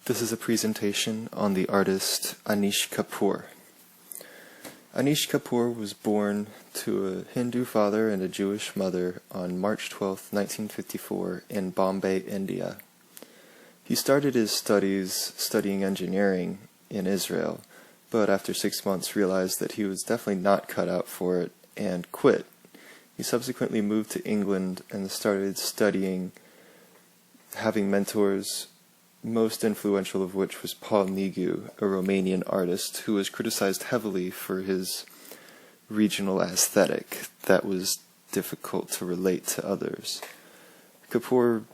This is a presentation on the artist Anish Kapoor. Anish Kapoor was born to a Hindu father and a Jewish mother on March 12, 1954 in Bombay, India. He started his studies studying engineering in Israel, but after 6 months realized that he was definitely not cut out for it and quit. He subsequently moved to England and started studying, having mentors, most influential of which was Paul Nigu, a Romanian artist who was criticized heavily for his regional aesthetic that was difficult to relate to others. Kapoor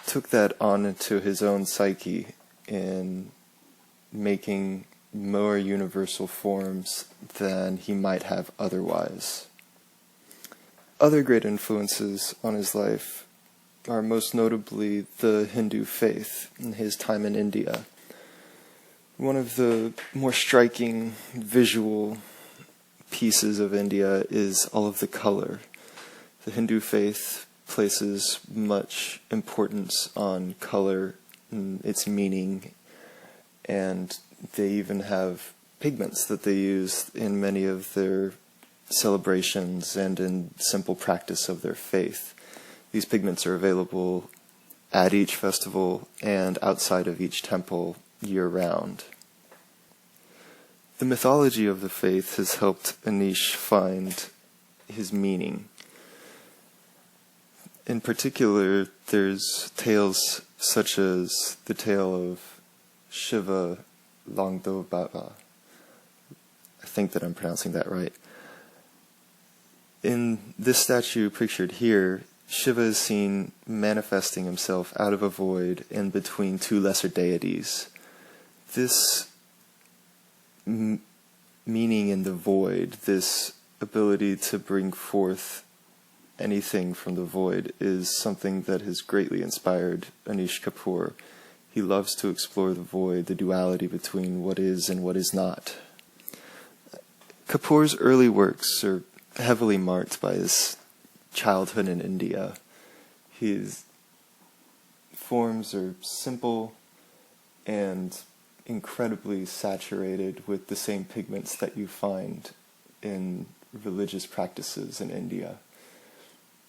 took that on into his own psyche in making more universal forms than he might have otherwise. Other great influences on his life are most notably the Hindu faith in his time in India. One of the more striking visual pieces of India is all of the color. The Hindu faith places much importance on color and its meaning, and they even have pigments that they use in many of their celebrations and in simple practice of their faith. These pigments are available at each festival and outside of each temple year-round. The mythology of the faith has helped Anish find his meaning. In particular, there's tales such as the tale of Shiva Longdobhava. I think that I'm pronouncing that right. In this statue pictured here, Shiva is seen manifesting himself out of a void in between two lesser deities. This meaning in the void, this ability to bring forth anything from the void, is something that has greatly inspired Anish Kapoor. He loves to explore the void, the duality between what is and what is not. Kapoor's early works are heavily marked by his childhood in India. His forms are simple and incredibly saturated with the same pigments that you find in religious practices in India.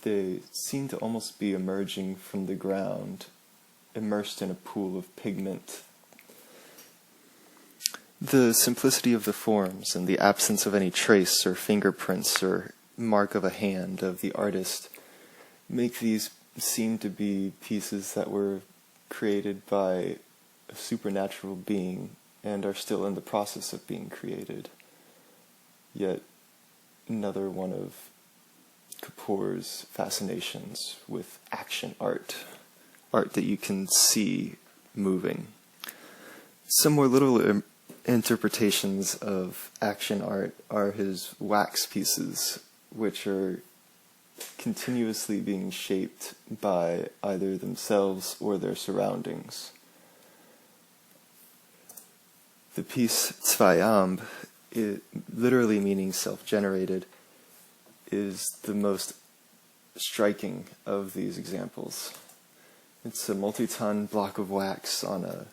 They seem to almost be emerging from the ground, immersed in a pool of pigment. The simplicity of the forms and the absence of any trace or fingerprints or mark of a hand of the artist make these seem to be pieces that were created by a supernatural being and are still in the process of being created. Yet another one of Kapoor's fascinations with action art that you can see moving. Some more little interpretations of action art are his wax pieces, which are continuously being shaped by either themselves or their surroundings. The piece Zweiamb, literally meaning self-generated, is the most striking of these examples. It's a multi-ton block of wax on a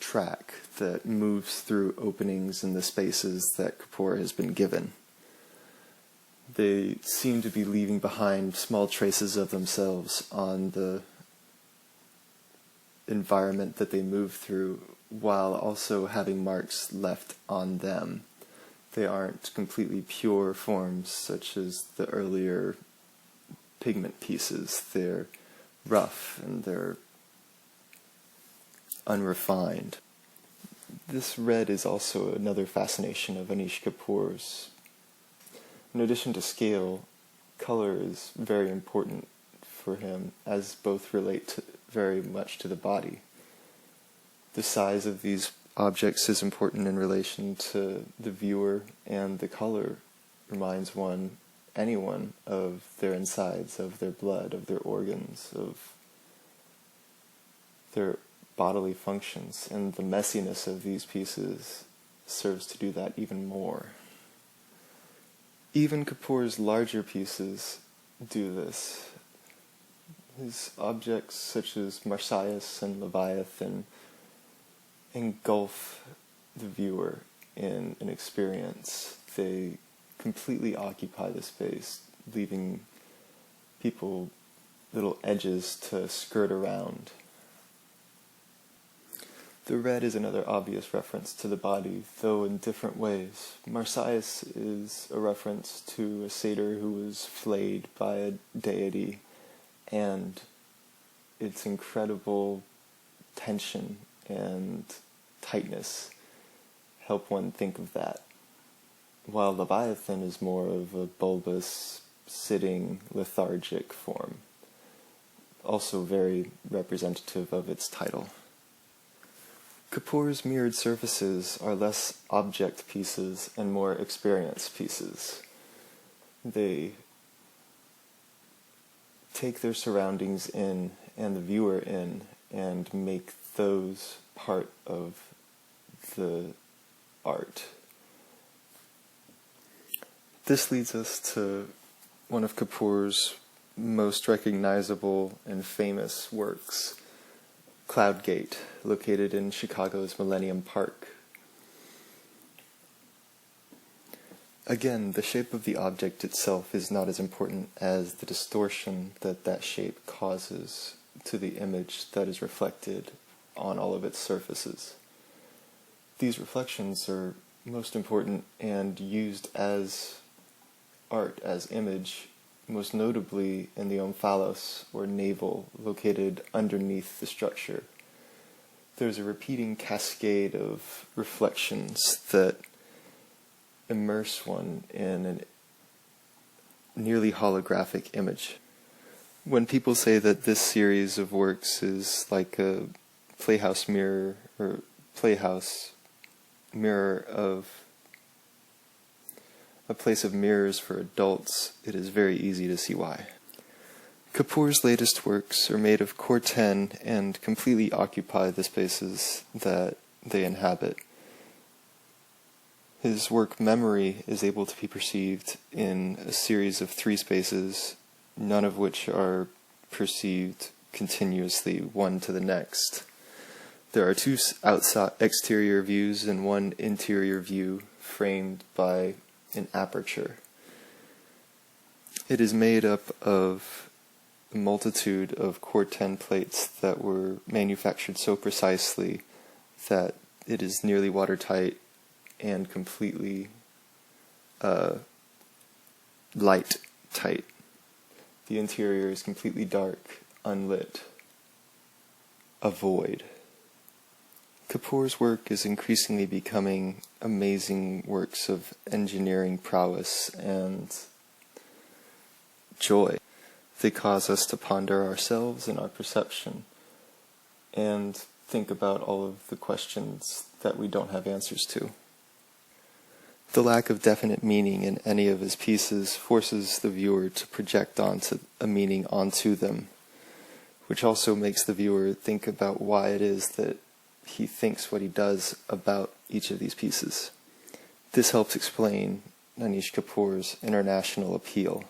track that moves through openings in the spaces that Kapoor has been given. They seem to be leaving behind small traces of themselves on the environment that they move through, while also having marks left on them. They aren't completely pure forms such as the earlier pigment pieces. They're rough and they're unrefined. This red is also another fascination of Anish Kapoor's. In addition to scale, color is very important for him, as both relate very much to the body. The size of these objects is important in relation to the viewer, and the color reminds anyone of their insides, of their blood, of their organs, of their bodily functions, and the messiness of these pieces serves to do that even more. Even Kapoor's larger pieces do this. His objects such as Marsyas and Leviathan engulf the viewer in an experience. They completely occupy the space, leaving people little edges to skirt around. The red is another obvious reference to the body, though in different ways. Marsyas is a reference to a satyr who was flayed by a deity, and its incredible tension and tightness help one think of that. While Leviathan is more of a bulbous, sitting, lethargic form, also very representative of its title. Kapoor's mirrored surfaces are less object pieces and more experience pieces. They take their surroundings in and the viewer in and make those part of the art. This leads us to one of Kapoor's most recognizable and famous works, Cloud Gate, located in Chicago's Millennium Park. Again, the shape of the object itself is not as important as the distortion that that shape causes to the image that is reflected on all of its surfaces. These reflections are most important and used as art, as image, most notably in the omphalos, or navel, located underneath the structure. There's a repeating cascade of reflections that immerse one in a nearly holographic image. When people say that this series of works is like a playhouse mirror, or playhouse mirror of a place of mirrors for adults, it is very easy to see why. Kapoor's latest works are made of core 10 and completely occupy the spaces that they inhabit. His work Memory is able to be perceived in a series of 3 spaces, none of which are perceived continuously one to the next. There are 2 exterior views and 1 interior view framed by an aperture. It is made up of a multitude of core 10 plates that were manufactured so precisely that it is nearly watertight and completely light tight. The interior is completely dark, unlit, a void. Kapoor's work is increasingly becoming amazing works of engineering prowess and joy. They cause us to ponder ourselves and our perception, and think about all of the questions that we don't have answers to. The lack of definite meaning in any of his pieces forces the viewer to project a meaning onto them, which also makes the viewer think about why it is that he thinks what he does about each of these pieces. This helps explain Anish Kapoor's international appeal.